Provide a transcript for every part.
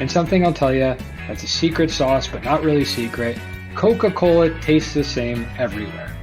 And something I'll tell you that's a secret sauce, but not really secret. Coca-Cola tastes the same everywhere.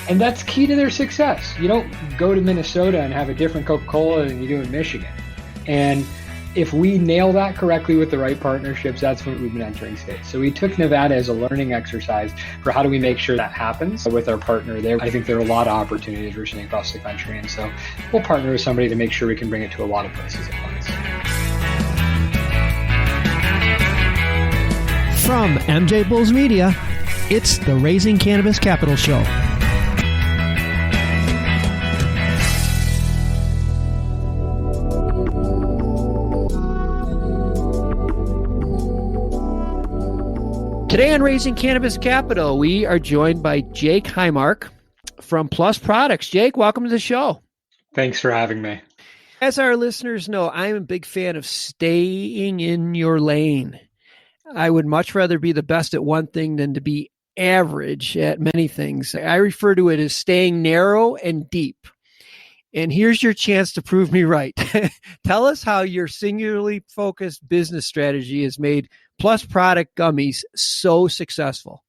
And that's key to their success. You don't go to Minnesota and have a different Coca-Cola than you do in Michigan. And if we nail that correctly with the right partnerships, that's when we've been entering states. So we took Nevada as a learning exercise for how do we make sure that happens with our partner there. I think there are a lot of opportunities we're seeing across the country. And so we'll partner with somebody to make sure we can bring it to a lot of places at once. From MJ Bulls Media, it's the Raising Cannabis Capital Show. Today on Raising Cannabis Capital, we are joined by Jake Heimark from Plus Products. Jake, welcome to the show. Thanks for having me. As our listeners know, I'm a big fan of staying in your lane. I would much rather be the best at one thing than to be average at many things. I refer to it as staying narrow and deep. And here's your chance to prove me right. Tell us how your singularly focused business strategy has made Plus Product Gummies so successful.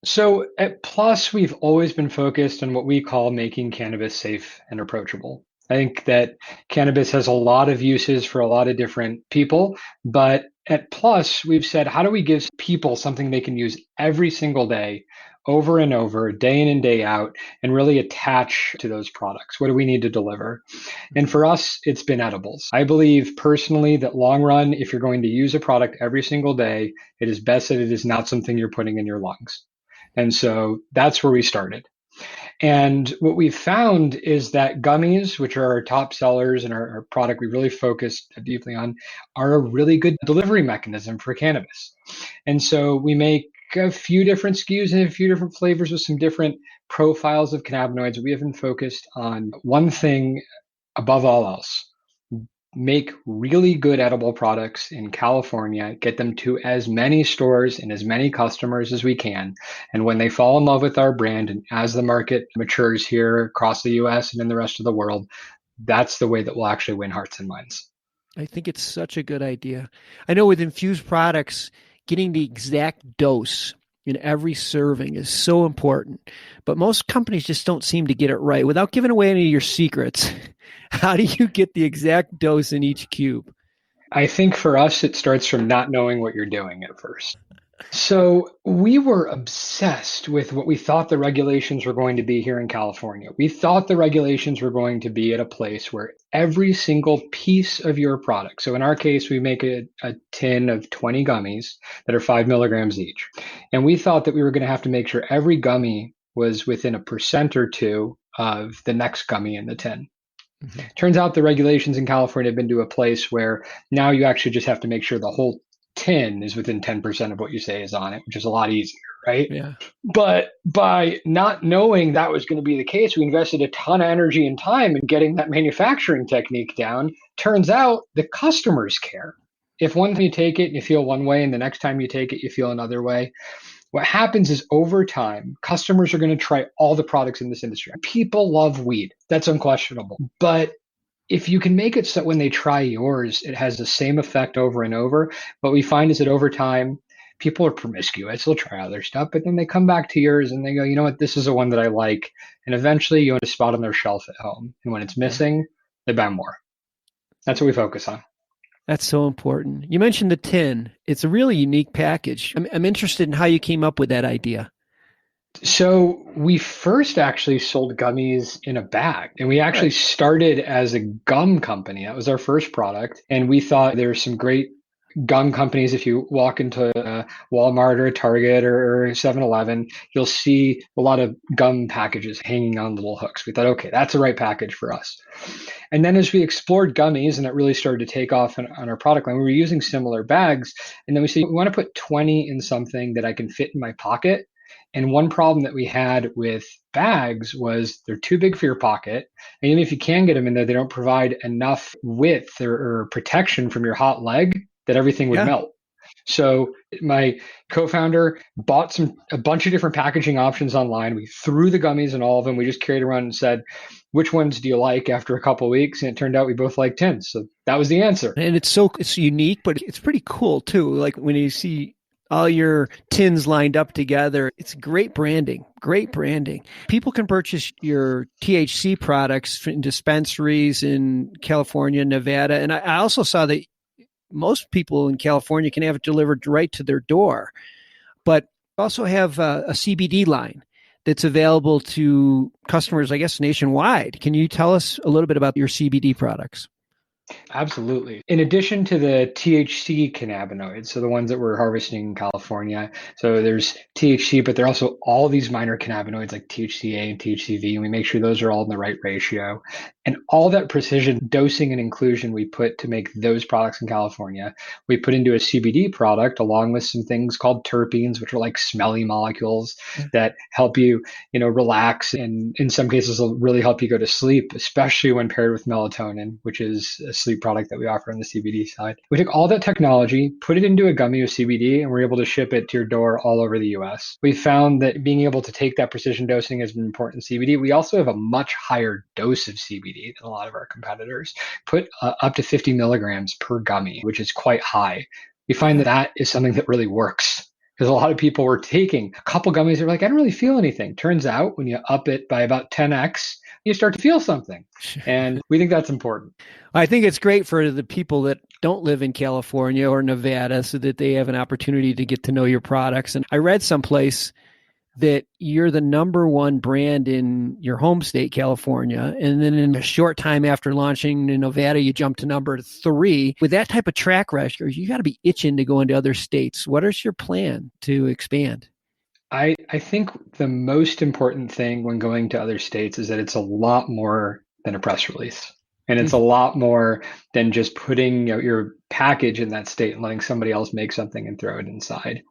So at Plus, we've always been focused on what we call making cannabis safe and approachable. I think that cannabis has a lot of uses for a lot of different people, but at Plus, we've said, how do we give people something they can use every single day, over and over, day in and day out, and really attach to those products? What do we need to deliver? And for us, it's been edibles. I believe personally that long run, if you're going to use a product every single day, it is best that it is not something you're putting in your lungs. And so that's where we started. And what we've found is that gummies, which are our top sellers and our product we really focused deeply on, are a really good delivery mechanism for cannabis. And so we make a few different SKUs and a few different flavors with some different profiles of cannabinoids. We have been focused on one thing above all else: make really good edible products in California, get them to as many stores and as many customers as we can. And when they fall in love with our brand, and as the market matures here across the US and in the rest of the world, that's the way that we'll actually win hearts and minds. I think it's such a good idea. I know with infused products, getting the exact dose in every serving is so important, but most companies just don't seem to get it right. Without giving away any of your secrets, how do you get the exact dose in each cube? I think for us, it starts from not knowing what you're doing at first. So we were obsessed with what we thought the regulations were going to be here in California. We thought the regulations were going to be at a place where every single piece of your product, so in our case, we make a tin of 20 gummies that are 5 milligrams each. And we thought that we were going to have to make sure every gummy was within 1% or 2% of the next gummy in the tin. Mm-hmm. Turns out the regulations in California have been to a place where now you actually just have to make sure the whole tin is within 10% of what you say is on it, which is a lot easier, right? Yeah. But by not knowing that was going to be the case, we invested a ton of energy and time in getting that manufacturing technique down. Turns out the customers care. If one time you take it and you feel one way, and the next time you take it, you feel another way, what happens is over time, customers are going to try all the products in this industry. People love weed. That's unquestionable. But if you can make it so when they try yours, it has the same effect over and over, what we find is that over time, people are promiscuous. They'll try other stuff, but then they come back to yours and they go, you know what, this is the one that I like. And eventually you want a spot on their shelf at home. And when it's missing, they buy more. That's what we focus on. That's so important. You mentioned the tin. It's a really unique package. I'm interested in how you came up with that idea. So we first actually sold gummies in a bag, and we actually started as a gum company. That was our first product. And we thought there were some great gum companies. If you walk into a Walmart or a Target or 7-Eleven, you'll see a lot of gum packages hanging on little hooks. We thought, okay, that's the right package for us. And then as we explored gummies and it really started to take off on our product line, we were using similar bags. And then we said, we want to put 20 in something that I can fit in my pocket. And one problem that we had with bags was they're too big for your pocket. And even if you can get them in there, they don't provide enough width or protection from your hot leg that everything would melt. So my co-founder bought a bunch of different packaging options online. We threw the gummies in all of them. We just carried around and said, which ones do you like after a couple of weeks? And it turned out we both liked tins. So that was the answer. And it's unique, but it's pretty cool too. Like when you see all your tins lined up together, it's great branding, great branding. People can purchase your THC products in dispensaries in California, Nevada. And I also saw that most people in California can have it delivered right to their door, but also have a CBD line that's available to customers, I guess, nationwide. Can you tell us a little bit about your CBD products? Absolutely. In addition to the THC cannabinoids, so the ones that we're harvesting in California, so there's THC, but there are also all these minor cannabinoids like THCA and THCV, and we make sure those are all in the right ratio. And all that precision dosing and inclusion we put to make those products in California, we put into a CBD product along with some things called terpenes, which are like smelly molecules that help you, relax, and in some cases will really help you go to sleep, especially when paired with melatonin, which is a sleep product that we offer on the CBD side. We took all that technology, put it into a gummy of CBD, and we're able to ship it to your door all over the US. We found that being able to take that precision dosing has been important in CBD. We also have a much higher dose of CBD than a lot of our competitors, put up to 50 milligrams per gummy, which is quite high. We find that is something that really works. Because a lot of people were taking a couple gummies, they're like, I don't really feel anything. Turns out when you up it by about 10x, you start to feel something. And we think that's important. I think it's great for the people that don't live in California or Nevada so that they have an opportunity to get to know your products. And I read someplace that you're the number one brand in your home state, California. And then in a short time after launching in Nevada, you jump to number 3. With that type of track record, you got to be itching to go into other states. What is your plan to expand? I think the most important thing when going to other states is that it's a lot more than a press release. And it's a lot more than just putting your package in that state and letting somebody else make something and throw it inside.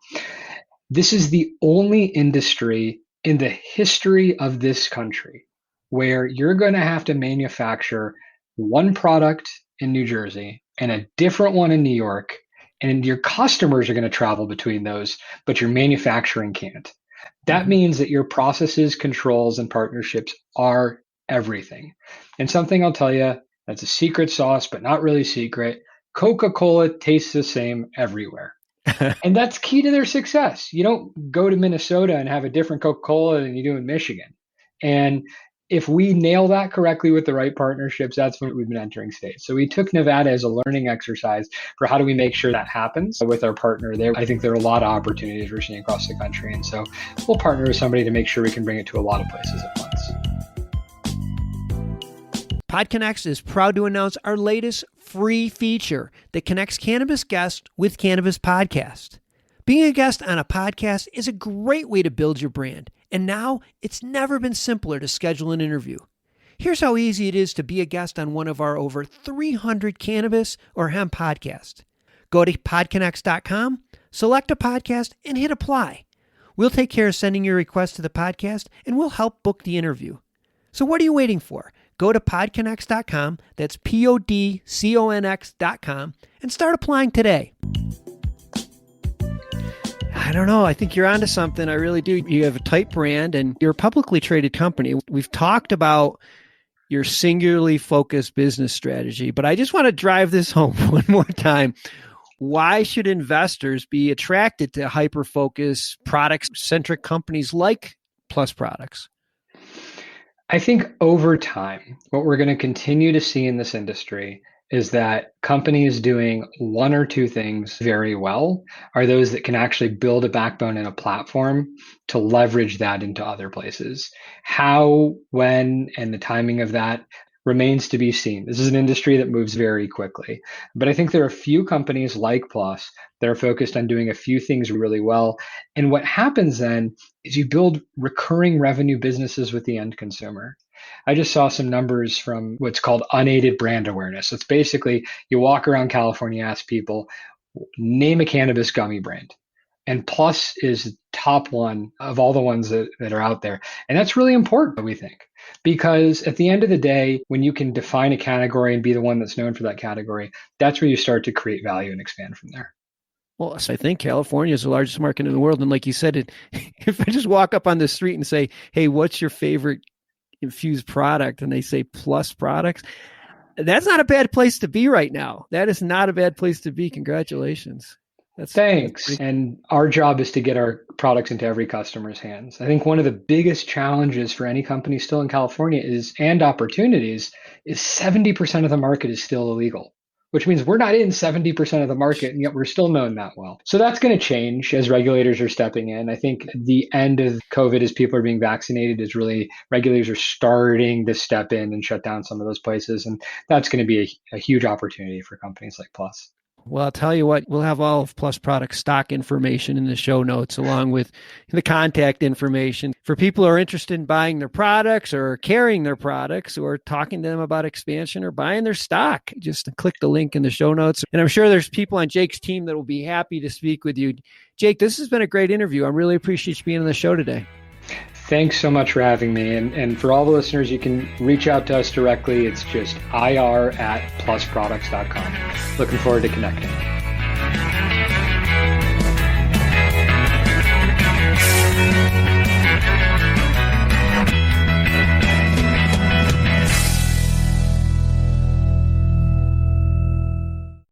This is the only industry in the history of this country where you're going to have to manufacture one product in New Jersey and a different one in New York, and your customers are going to travel between those, but your manufacturing can't. That means that your processes, controls, and partnerships are everything. And something I'll tell you that's a secret sauce, but not really secret. Coca-Cola tastes the same everywhere. And that's key to their success. You don't go to Minnesota and have a different Coca-Cola than you do in Michigan. And if we nail that correctly with the right partnerships, that's when we've been entering states. So we took Nevada as a learning exercise for how do we make sure that happens with our partner there. I think there are a lot of opportunities we're seeing across the country. And so we'll partner with somebody to make sure we can bring it to a lot of places at once. PodCONX is proud to announce our latest free feature that connects cannabis guests with cannabis podcasts. Being a guest on a podcast is a great way to build your brand, and now it's never been simpler to schedule an interview. Here's how easy it is to be a guest on one of our over 300 cannabis or hemp podcasts. Go to PodCONX.com, select a podcast, and hit apply. We'll take care of sending your request to the podcast, and we'll help book the interview. So what are you waiting for? Go to PodCONX.com, that's PodCONX.com, and start applying today. I don't know. I think you're onto something. I really do. You have a tight brand and you're a publicly traded company. We've talked about your singularly focused business strategy, but I just want to drive this home one more time. Why should investors be attracted to hyper-focused, product-centric companies like Plus Products? I think over time, what we're going to continue to see in this industry is that companies doing one or two things very well are those that can actually build a backbone and a platform to leverage that into other places. How, when, and the timing of that remains to be seen. This is an industry that moves very quickly. But I think there are a few companies like Plus that are focused on doing a few things really well. And what happens then is you build recurring revenue businesses with the end consumer. I just saw some numbers from what's called unaided brand awareness. It's basically you walk around California, ask people, name a cannabis gummy brand. And Plus is top one of all the ones that are out there. And that's really important, we think, because at the end of the day, when you can define a category and be the one that's known for that category, that's where you start to create value and expand from there. Well, I think California is the largest market in the world. And like you said, if I just walk up on the street and say, hey, what's your favorite infused product and they say plus products. That's not a bad place to be right now. That is not a bad place to be. Congratulations. Thanks. And our job is to get our products into every customer's hands. I think one of the biggest challenges for any company still in California and opportunities is 70% of the market is still illegal, which means we're not in 70% of the market, and yet we're still known that well. So that's going to change as regulators are stepping in. I think the end of COVID, as people are being vaccinated, is really regulators are starting to step in and shut down some of those places. And that's going to be a huge opportunity for companies like Plus. Well, I'll tell you what, we'll have all of Plus Product stock information in the show notes, along with the contact information for people who are interested in buying their products or carrying their products or talking to them about expansion or buying their stock. Just click the link in the show notes. And I'm sure there's people on Jake's team that will be happy to speak with you. Jake, this has been a great interview. I really appreciate you being on the show today. Thanks so much for having me. And for all the listeners, you can reach out to us directly. It's just ir@plusproducts.com. Looking forward to connecting.